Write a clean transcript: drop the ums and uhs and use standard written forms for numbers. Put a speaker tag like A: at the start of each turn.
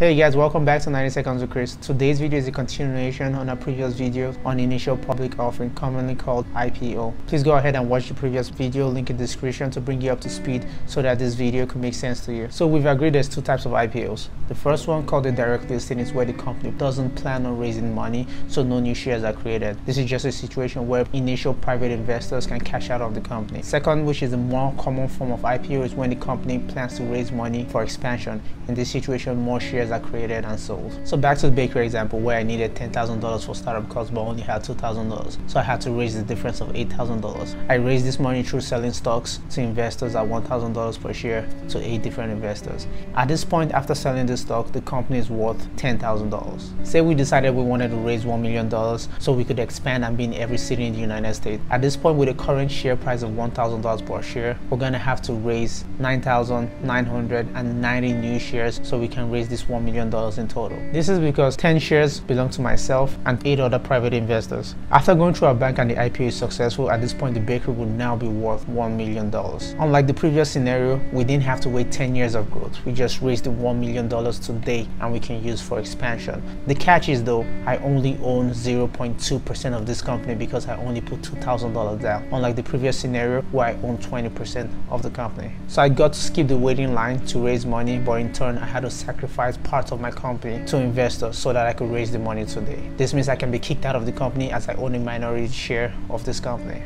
A: Hey guys, welcome back to 90 Seconds with Chris. Today's video is a continuation on our previous video on initial public offering, commonly called IPO. Please go ahead and watch the previous video, link in the description, to bring you up to speed so that this video could make sense to you. So we've agreed there's two types of IPOs. The first one, called the direct listing, is where the company doesn't plan on raising money, so no new shares are created. This is just a situation where initial private investors can cash out of the company. Second, which is the more common form of IPO, is when the company plans to raise money for expansion. In this situation, more shares are created and sold. So back to the bakery example, where I needed $10,000 for startup costs but only had $2,000, so I had to raise the difference of $8,000. I raised this money through selling stocks to investors at $1,000 per share to 8 different investors. At this point, after selling the stock, the company is worth $10,000. Say we decided we wanted to raise $1 million so we could expand and be in every city in the United States. At this point, with the current share price of $1,000 per share, we're going to have to raise 9,990 new shares so we can raise this $1 million in total. This is because 10 shares belong to myself and 8 other private investors. After going through our bank and the IPO is successful, at this point the bakery would now be worth $1 million. Unlike the previous scenario, we didn't have to wait 10 years of growth. We just raised the $1 million today and we can use for expansion. The catch is though, I only own 0.2% of this company because I only put $2,000 down, unlike the previous scenario where I own 20% of the company. So I got to skip the waiting line to raise money, but in turn I had to sacrifice parts of my company to investors so that I could raise the money today. This means I can be kicked out of the company as I own a minority share of this company.